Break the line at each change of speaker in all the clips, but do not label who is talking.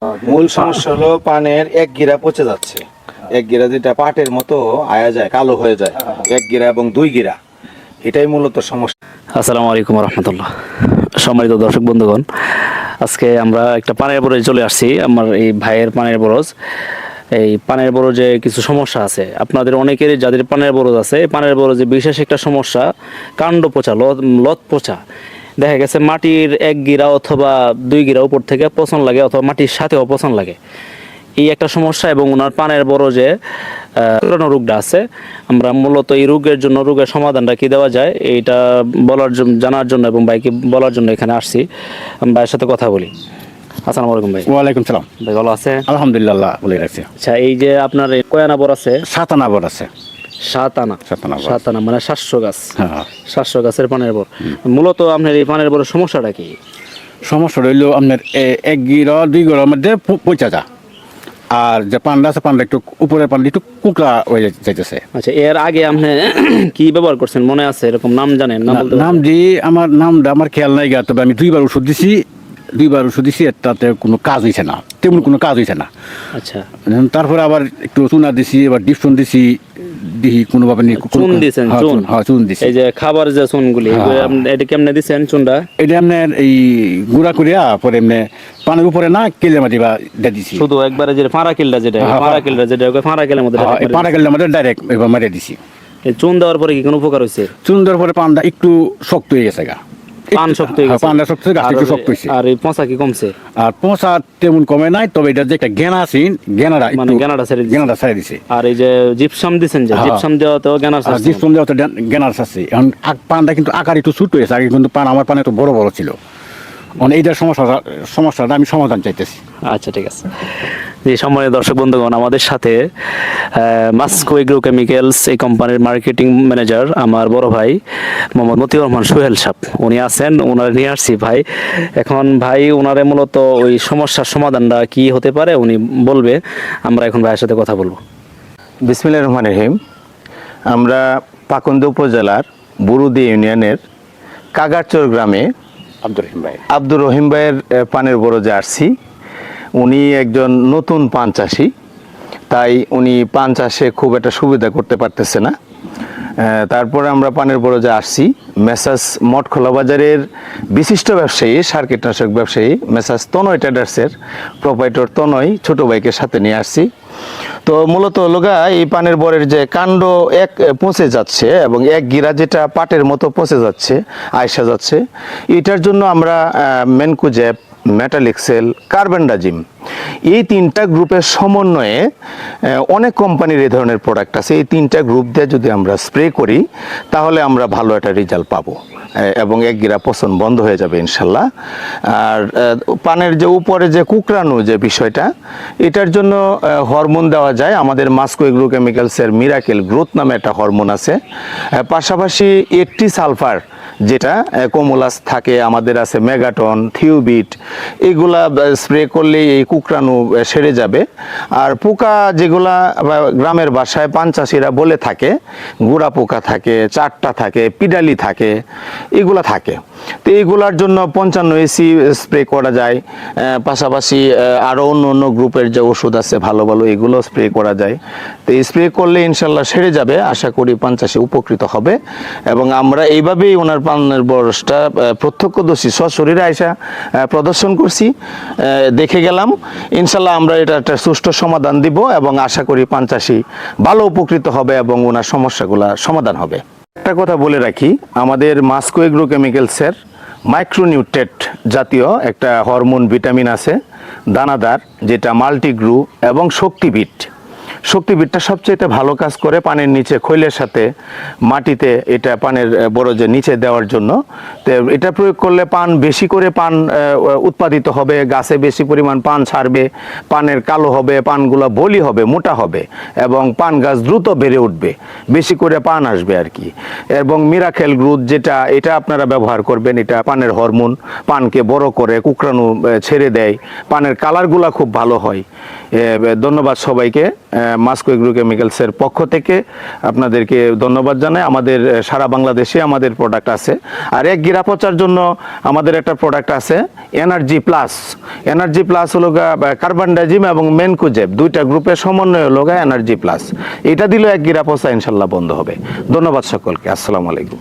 মূল সমস্যা হলো পানের এক গিরা পচে যাচ্ছে। এক গিরা যেটা পাটের মতো আয়া যায়, কালো হয়ে যায়, এক গিরা এবং দুই গিরা, এটাই মূলত সমস্যা।
আসসালামু আলাইকুম রহমতুল্লাহ। সম্মানিত দর্শক বন্ধুগণ, আজকে আমরা একটা পানের বরজে চলে আসছি। আমার এই ভাইয়ের পানের বরজ। এই পানের বরজে কিছু সমস্যা আছে। আপনাদের অনেকেরই যাদের পানের বরজ আছে, এই পানের বরজে বিশেষ একটা সমস্যা কাণ্ড পচা, লত পচা। দেখা গেছে মাটির এক গিরা অথবা দুই গিরা উপর থেকে পচন লাগে, অথবা মাটির সাথেও পচন লাগে। এই একটা সমস্যা, এবং ওনার পানের বরজে রোগটা আছে। আমরা মূলত এই রোগের জন্য, রোগের সমাধানটা কি দেওয়া যায় এইটা বলার জন্য, জানার জন্য এবং ভাইকে বলার জন্য এখানে আসছি। আমি ভাইয়ের সাথে কথা বলি। আসসালামু আলাইকুম ভাই।
ওয়ালাইকুম সালাম।
ভাই ভালো আছে?
আলহামদুলিল্লাহ বলে রাখছি।
আচ্ছা, এই যে আপনার কয় আনা বর আছে?
7 আনা বর আছে।
7 আনা। 7 আনা মানে 700 গাছ।
হ্যাঁ,
700 গাছের পানের বর। মূলত আপনার এই পানের বরের সমস্যাটা কি?
সমস্যা রইল আপনার এক গিরা দুই গিরার মধ্যে পচা যা, আর যে পান্ডা আছে পান্ডা একটু উপরের পান্ডা একটু কুকড়া হয়ে যাইতেছে।
আচ্ছা, এর আগে আপনি কি ব্যবহার করছেন মনে আছে? এরকম নাম জানেন?
নাম দিয়ে নামটা আমার খেয়াল নাই গা, তবে আমি দুইবার ওষুধ দিছি, তাতে কোনো কাজ হয়েছে না, তেমন কোনো কাজ হয়েছে না।
আচ্ছা,
তারপরে আবার একটু চুনা দিছি, এবার ডিপশন দিছি, দিহি কোনোভাবে
চুন দিছেন? চুন?
হ্যাঁ, চুন দিছি।
এই যে খাবার যে চুনগুলি, এটা কেমনে দিছেন চুনটা?
এটা আপনার এই গুঁড়া করিয়া পরে এমনি পানের উপরে না কেলে মাটি বা দিছি।
শুধু একবারে যে ফাঁড়া কিলটা যেটা ফাঁড়া কিলের মধ্যে
পাড়া কেলে মাটি ডাইরেক্ট এবার মারিয়ে দিছি।
চুন দেওয়ার পরে কি কোনো উপকার হয়েছে?
চুন দেওয়ার পরে পানটা একটু শক্ত হয়ে গেছে গা,
পান শক্ত হয়ে গেছে?
পানটা শক্ত হয়ে গেছে, একটু শক্ত হয়েছে।
আর এই পচা কি কমছে?
আর পচা তেমন কমে নাই, তবে এটা যে একটা গেনা আছে,
মানে গেনাটা
ছেড়ে দিছে।
আর এই যে জিপসাম দিছেন, যে জিপসাম দেওয়াতেও গেনার আছে?
জিপসাম দেওয়াতে গেনার আছে। এখন পানটা কিন্তু আকার একটু ছোট হয়েছে, আগে কিন্তু আমার পান একটু বড় বড় ছিল। মানে এইটার সমস্যাটা আমি সমাধান চাইতেছি।
আচ্ছা, ঠিক আছে। যে সম্মানিত দর্শক বন্ধুগণ, আমাদের সাথে মাস্কো এগ্রো কেমিক্যালস এই কোম্পানির মার্কেটিং ম্যানেজার আমার বড় ভাই মোহাম্মদ মতিউর রহমান সোহেল সাহেব উনি আছেন। ওনার নিয়ে আসছি ভাই। এখন ভাই ওনারে মূলত ওই সমস্যার সমাধানটা কি হতে পারে উনি বলবে। আমরা এখন ভাইয়ের সাথে কথা বলবো।
বিসমিল্লাহির রহমানির রহিম। আমরা পাকুন্দ উপজেলার বুরুদি ইউনিয়নের কাগারচর গ্রামে আব্দুর রহিম ভাইয়ের পানের বরজে আসছি। উনি একজন নতুন পান চাষি, তাই উনি পান চাষে খুব একটা সুবিধা করতে পারতেছে না। তারপরে আমরা পানের বরজে আসছি। মেসাস মঠখোলা বাজারের বিশিষ্ট ব্যবসায়ী, সার কীটনাশক ব্যবসায়ী মেসাস তনয় ট্রেডার্সের প্রোপাইটর তনয় ছোট ভাইকে সাথে নিয়ে আসছি। তো মূলত লগা এই পানের বরের যে কাণ্ড এক পচে যাচ্ছে এবং এক গিরা যেটা পাটের মতো পচে যাচ্ছে, আয়সা যাচ্ছে, এটার জন্য আমরা ম্যানকোজেব, মেটালিক্সেল, কার্বেন্ডাজিম এই 3টা গ্রুপের সমন্বয়ে অনেক কোম্পানির এই ধরনের প্রোডাক্ট আছে। এই 3টা গ্রুপ দিয়ে যদি আমরা স্প্রে করি তাহলে আমরা ভালো একটা রেজাল্ট পাবো এবং এক গিরা পচন বন্ধ হয়ে যাবে ইনশাল্লাহ। আর পানের যে উপরে যে কুকরানো যে বিষয়টা, এটার জন্য হরমোন দেওয়া যায়। আমাদের মাস্কো এগ্রো কেমিক্যালসের মিরাকেল গ্রোথ নামে একটা হরমোন আছে। পাশাপাশি 80 সালফার যেটা কোমোলাস থাকে, আমাদের আছে মেগাটন, থিওবিট, এগুলা স্প্রে করলে এই কুকরানো সেরে যাবে। আর পোকা যেগুলা গ্রামের বাসায় পান চাষিরা বলে থাকে, গুড়া পোকা থাকে, চারটা থাকে, পিডালি থাকে, এগুলা থাকে। তো এইগুলার জন্য 55 এসি স্প্রে করা যায়। পাশাপাশি আরও অন্য অন্য গ্রুপের যে ওষুধ আছে ভালো ভালো, এগুলো স্প্রে করা যায়। তো এই স্প্রে করলে ইনশাল্লাহ সেরে যাবে। আশা করি পান চাষি উপকৃত হবে। এবং আমরা এইভাবেই ওনার পানের বরজটা প্রত্যক্ষদর্শী সশরীরে আইসা প্রদর্শন করছি, দেখে গেলাম। ইনশাল্লাহ আমরা এটা একটা সুষ্ঠু সমাধান দিব এবং আশা করি পান চাষি ভালো উপকৃত হবে এবং ওনার সমস্যাগুলা সমাধান হবে। একটা কথা বলে রাখি, আমাদের মাস্কো এগ্রো কেমিক্যালসের মাইক্রোনিউট্রেট জাতীয় একটা হরমোন ভিটামিন আছে দানাদার, যেটা মাল্টিগ্রু এবং শক্তিবিটটা সবচেয়ে ভালো কাজ করে পানের নিচে খৈলের সাথে মাটিতে, এটা পানের বরজের নিচে দেওয়ার জন্য। তো এটা প্রয়োগ করলে পান বেশি করে পান উৎপাদিত হবে, গাছে বেশি পরিমাণ পান ছাড়বে, পানের কালো হবে, পানগুলো বলি হবে, মোটা হবে এবং পান গাছ দ্রুত বেড়ে উঠবে, বেশি করে পান আসবে আর কি। এবং মিরাকেল গ্রোথ যেটা, এটা আপনারা ব্যবহার করবেন। এটা পানের হরমোন, পানকে বড় করে কুকরানো ছেড়ে দেয়, পানের কালারগুলা খুব ভালো হয়। ধন্যবাদ সবাইকে। মাস্কো এগ্রোকেমিক্যালসের পক্ষ থেকে আপনাদেরকে ধন্যবাদ জানাই। আমাদের সারা বাংলাদেশে আমাদের প্রোডাক্ট আছে। আর এক গিরা পচার জন্য আমাদের একটা প্রোডাক্ট আছে এনার্জি প্লাস। এনার্জি প্লাস হলো কার্বানডাজিম এবং মেনকুজেব দুইটা গ্রুপের সমন্বয় হলো এনার্জি প্লাস। এটা দিলেও এক গিরা পচা ইনশাল্লাহ বন্ধ হবে। ধন্যবাদ সকলকে, আসসালামু আলাইকুম।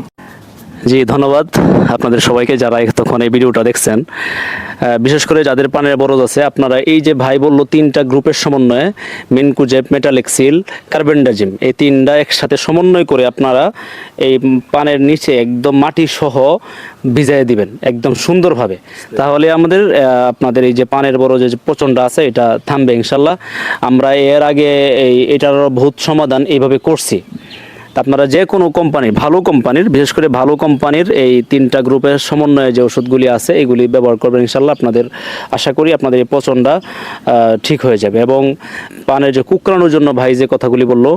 জি ধন্যবাদ আপনাদের সবাইকে যারা এতক্ষণ এই ভিডিওটা দেখছেন। বিশেষ করে যাদের পানের বরজ আছে, আপনারা এই যে ভাই বললো 3টা গ্রুপের সমন্বয়ে মিনকুজেব, মেটালেক্সিল, কার্বেন্ডাজিম এই 3টা একসাথে সমন্বয় করে আপনারা এই পানের নিচে একদম মাটি সহ ভিজাই দিবেন একদম সুন্দরভাবে। তাহলে আমাদের আপনাদের এই যে পানের বরজের যে পচনটা আছে এটা থামবে ইনশাল্লাহ। আমরা এর আগে এটারও বহুত সমাধান এইভাবে করছি। আপনারা যে কোনো কোম্পানির, ভালো কোম্পানির, বিশেষ করে ভালো কোম্পানির এই 3টা গ্রুপের সমন্বয়ে যে ওষুধগুলি আছে এগুলি ব্যবহার করবেন ইনশাল্লাহ। আপনাদের আশা করি আপনাদের এই পচনটা ঠিক হয়ে যাবে। এবং পানের যে কুকরানোর জন্য ভাই যে কথাগুলি বললো,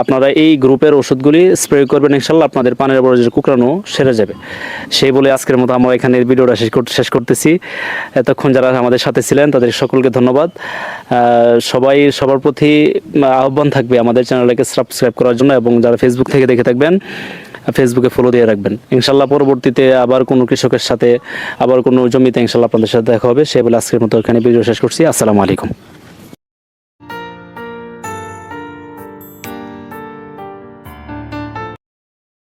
আপনারা এই গ্রুপের ওষুধগুলি স্প্রে করবেন ইনশাল্লাহ, আপনাদের পানের বড় যে কুকরানো সেরে যাবে। সেই বলে আজকের মতো আমরা এখানে ভিডিওটা শেষ করতেছি। এতক্ষণ যারা আমাদের সাথে ছিলেন তাদের সকলকে ধন্যবাদ। সবার প্রতি আহ্বান থাকবে আমাদের চ্যানেলটাকে সাবস্ক্রাইব করার জন্য, এবং যারা ফেসবুক থেকে দেখে থাকবেন ফেসবুকে ফলো দিয়ে রাখবেন ইনশাল্লাহ। পরবর্তীতে আবার কোনো কৃষকের সাথে, আবার কোনো জমিতে ইনশাল্লাহ আপনাদের সাথে দেখা হবে। সে বলে আজকের মতো এখানে ভিডিও শেষ করছি। আসসালামু আলাইকুম।